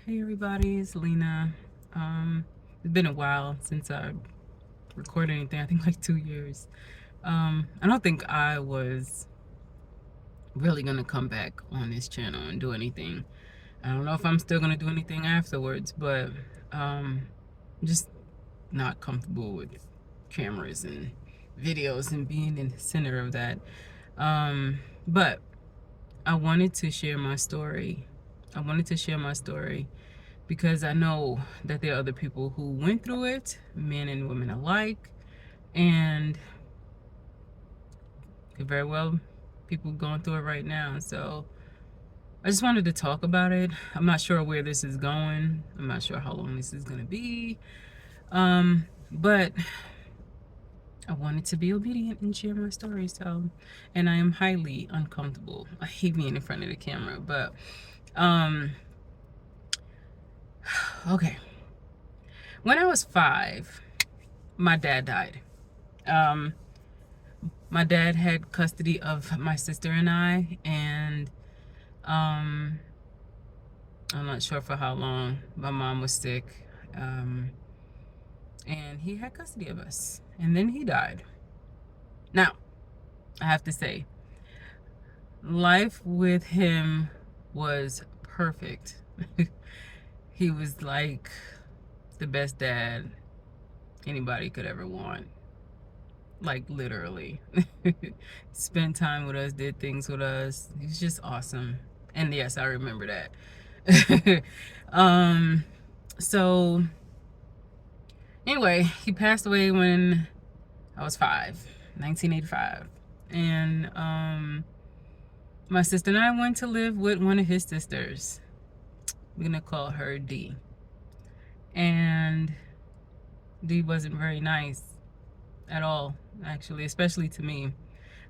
Hey everybody, it's Lena. It's been a while since I recorded anything. I think like 2 years. I don't think I was really gonna come back on this channel and do anything. I don't know if I'm still gonna do anything afterwards, but I'm just not comfortable with cameras and videos and being in the center of that. But I wanted to share my story. I wanted to share my story because I know that there are other people who went through it, men and women alike, and could very well people going through it right now. So I just wanted to talk about it. I'm not sure where this is going. I'm not sure how long this is going to be. But I wanted to be obedient and share my story. So, and I am highly uncomfortable. I hate being in front of the camera, but um, okay. When I was 5, my dad died. Um, my dad had custody of my sister and I, and um, I'm not sure for how long. My mom was sick, um, and he had custody of us, and then he died. Now, I have to say, life with him was perfect. He was like the best dad anybody could ever want. Like literally. Spent time with us, did things with us. He was just awesome. And yes, I remember that. um so anyway, he passed away when I was 5, 1985. And my sister and I went to live with one of his sisters. We're gonna call her D. And D wasn't very nice at all, actually, especially to me.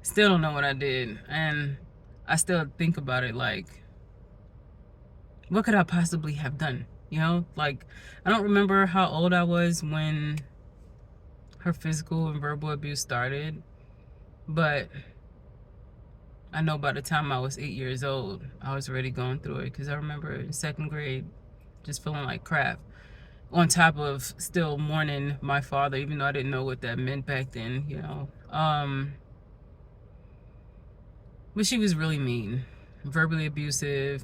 Still don't know what I did, and I still think about it like, what could I possibly have done? You know, like, I don't remember how old I was when her physical and verbal abuse started, but I know by the time I was 8 years old, I was already going through it, because I remember in 2nd grade just feeling like crap, on top of still mourning my father, even though I didn't know what that meant back then, you know. But she was really mean, verbally abusive,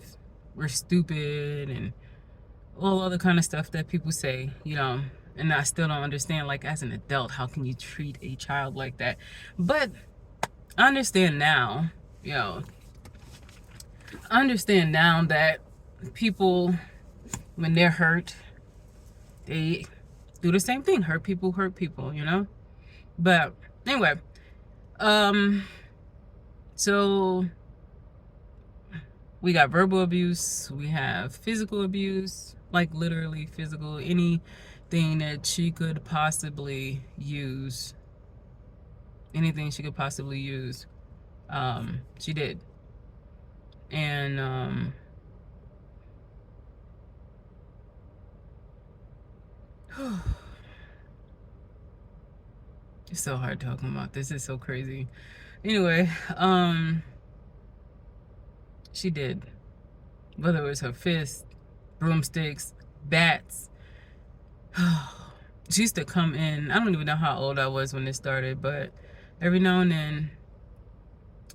we're stupid, and all other kind of stuff that people say, you know. And I still don't understand, like, as an adult, how can you treat a child like that? But I understand now, you know, I understand now that people, when they're hurt, they do the same thing. Hurt people, you know? But anyway, um, so we got verbal abuse, we have physical abuse, like literally physical, anything that she could possibly use, anything she could possibly use, she did. And it's so hard talking about this. It's so crazy. Anyway, she did. Whether it was her fists, broomsticks, bats. She used to come in. I don't even know how old I was when this started, but every now and then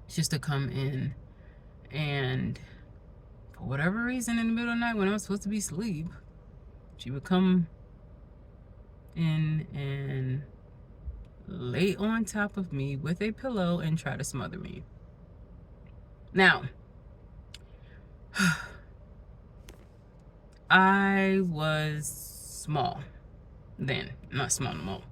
she used to come in, and for whatever reason, in the middle of the night when I was supposed to be asleep, she would come in and lay on top of me with a pillow and try to smother me. Now, I was small then. Not small no more.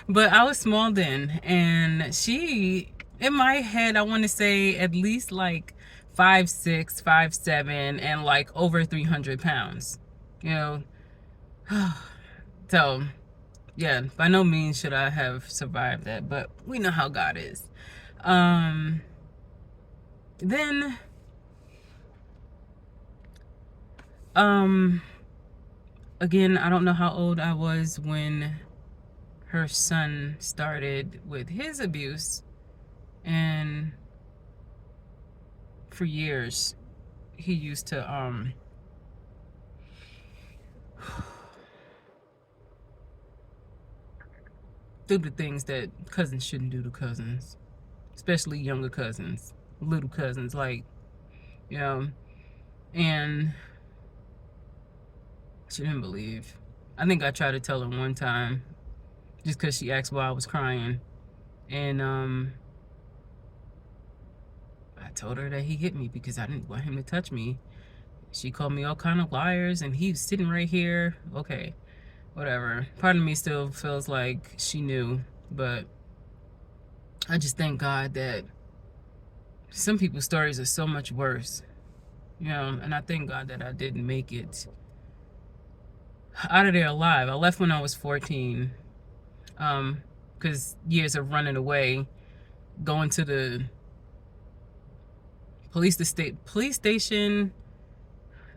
But I was small then. And she, in my head, I want to say at least like 5'6", 5'7", and like over 300 pounds. You know? So, yeah, by no means should I have survived that, but we know how God is. Then, again, I don't know how old I was when her son started with his abuse, and for years he used to do the things that cousins shouldn't do to cousins, especially younger cousins, little cousins, like, you know. And she didn't believe. I think I tried to tell her one time, just because she asked why I was crying. And I told her that he hit me because I didn't want him to touch me. She called me all kind of liars, and he's sitting right here. Okay, whatever. Part of me still feels like she knew, but I just thank God that some people's stories are so much worse, you know. And I thank God that I didn't make it out of there alive. I left when I was 14, because years of running away, going to the police station.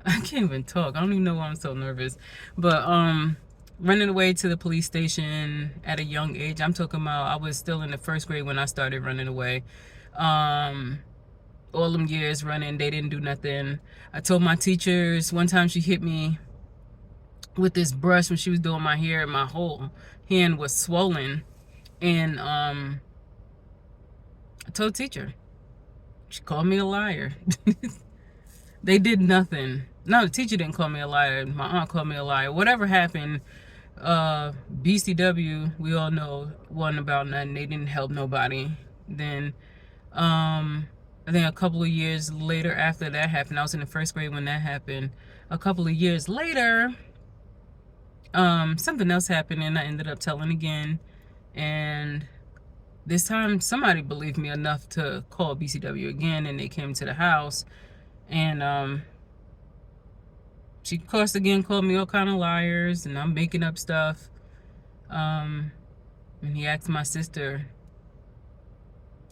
I can't even talk. I don't even know why I'm so nervous. But running away to the police station at a young age. I'm talking about I was still in the first grade when I started running away. All them years running, they didn't do nothing. I told my teachers, one time she hit me with this brush when she was doing my hair, and my whole hand was swollen. And I told the teacher. She called me a liar. They did nothing. No, the teacher didn't call me a liar. My aunt called me a liar. Whatever happened, BCW, we all know, wasn't about nothing. They didn't help nobody. Then, I think a couple of years later after that happened, I was in the first grade when that happened. A couple of years later, something else happened, and I ended up telling again. And this time, somebody believed me enough to call BCW again, and they came to the house. And she, of course, again called me all kind of liars, and I'm making up stuff. And he asked my sister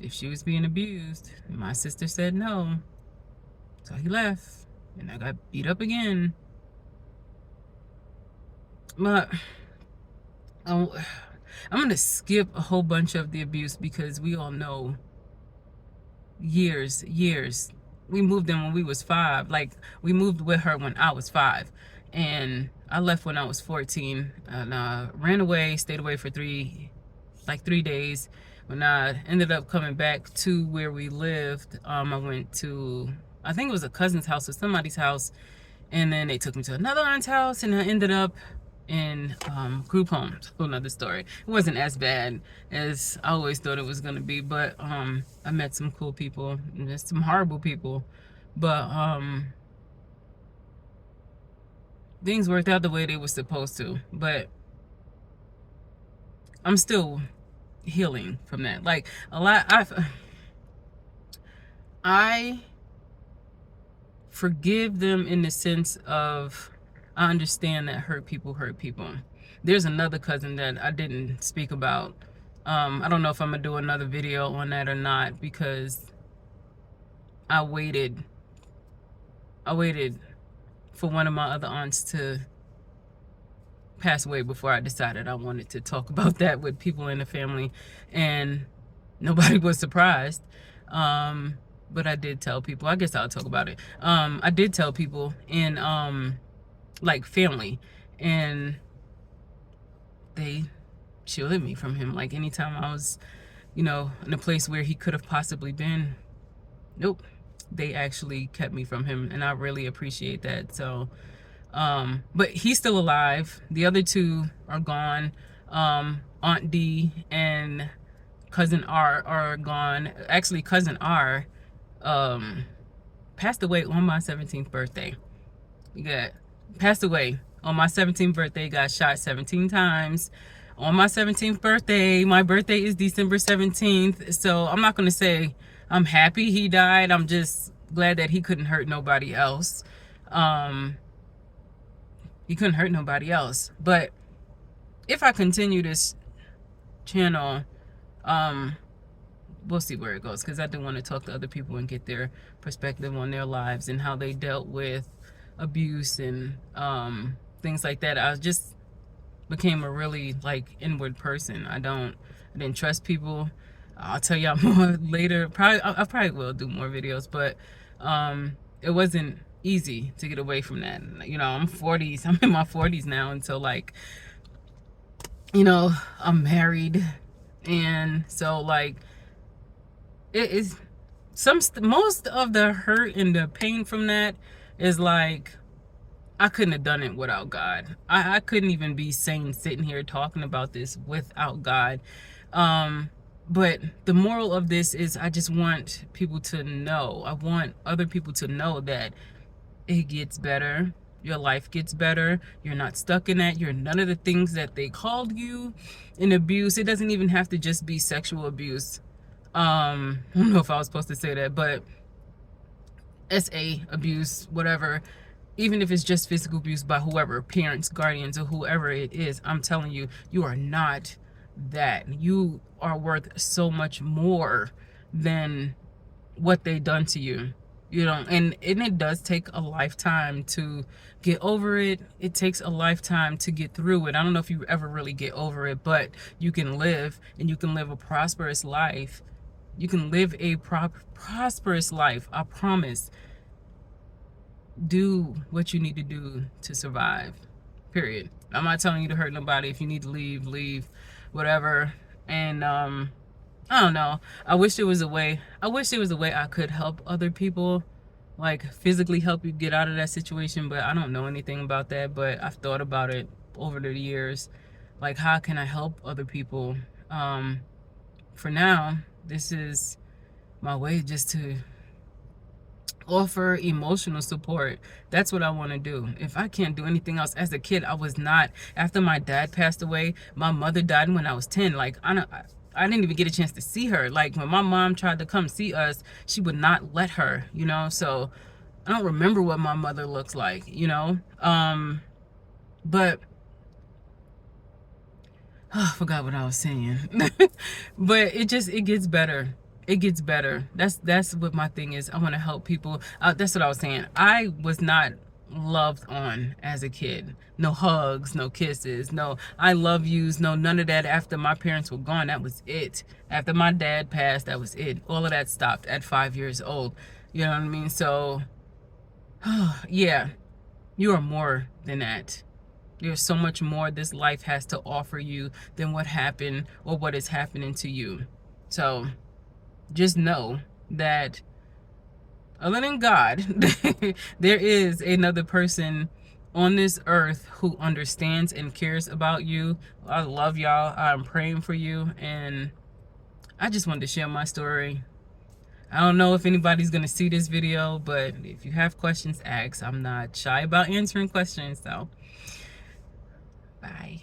if she was being abused. And my sister said no. So he left, and I got beat up again. But I'm going to skip a whole bunch of the abuse because we all know years. We moved in when we was 5. Like, we moved with her when I was 5. And I left when I was 14. And ran away, stayed away for 3 days. When I ended up coming back to where we lived, I went to, I think it was a cousin's house or somebody's house. And then they took me to another aunt's house, and I ended up in group homes. Another story. It wasn't as bad as I always thought it was gonna be, but I met some cool people and there's some horrible people, but things worked out the way they were supposed to. But I'm still healing from that. Like, a lot, I forgive them in the sense of, I understand that hurt people hurt people. There's another cousin that I didn't speak about. I don't know if I'm gonna do another video on that or not, because I waited for one of my other aunts to pass away before I decided I wanted to talk about that with people in the family, and nobody was surprised. But I did tell people. I guess I'll talk about it. I did tell people in like family, and they shielded me from him. Like, anytime I was, you know, in a place where he could have possibly been, nope, they actually kept me from him, and I really appreciate that. So but he's still alive. The other 2 are gone. Aunt D and cousin R are gone. Actually, cousin R passed away on my 17th birthday. Passed away on my 17th birthday, got shot 17 times on my 17th birthday. My birthday is December 17th. So I'm not going to say I'm happy he died. I'm just glad that he couldn't hurt nobody else. He couldn't hurt nobody else. But if I continue this channel, we'll see where it goes, because I do want to talk to other people and get their perspective on their lives and how they dealt with abuse and things like that. I just became a really, like, inward person. I didn't trust people. I'll tell y'all more later. I probably will do more videos, but it wasn't easy to get away from that. You know, I'm in my 40s now, and so, like, you know, I'm married, and so like it is most of the hurt and the pain from that is like I couldn't have done it without God. I couldn't even be sane sitting here talking about this without God. Um, but the moral of this is I just want people to know. I want other people to know that it gets better. Your life gets better. You're not stuck in that. You're none of the things that they called you in abuse. It doesn't even have to just be sexual abuse. I don't know if I was supposed to say that, but SA abuse, whatever, even if it's just physical abuse by whoever, parents, guardians, or whoever it is, I'm telling you, you are not that. You are worth so much more than what they done to you. You know, and it does take a lifetime to get over it. It takes a lifetime to get through it. I don't know if you ever really get over it, but you can live, and you can live a prosperous life. You can live a prosperous life. I promise. Do what you need to do to survive. Period. I'm not telling you to hurt nobody. If you need to leave, leave, whatever. And I don't know. I wish there was a way. I wish there was a way I could help other people, like physically help you get out of that situation, but I don't know anything about that. But I've thought about it over the years. Like, how can I help other people? For now, this is my way just to offer emotional support. That's what I want to do. If I can't do anything else, as a kid, I was not. After my dad passed away, my mother died when I was 10. Like, I didn't even get a chance to see her. Like, when my mom tried to come see us, she would not let her, you know? So I don't remember what my mother looks like, you know? But oh, I forgot what I was saying. But it gets better. It gets better. That's what my thing is. I want to help people. That's what I was saying. I was not loved on as a kid. No hugs, no kisses, no I love yous, no none of that. After my parents were gone, that was it. After my dad passed, that was it. All of that stopped at 5 years old. You know what I mean? So yeah, you are more than that. There's so much more this life has to offer you than what happened or what is happening to you. So just know that other than God, there is another person on this earth who understands and cares about you. I love y'all. I'm praying for you. And I just wanted to share my story. I don't know if anybody's going to see this video, but if you have questions, ask. I'm not shy about answering questions. So, bye.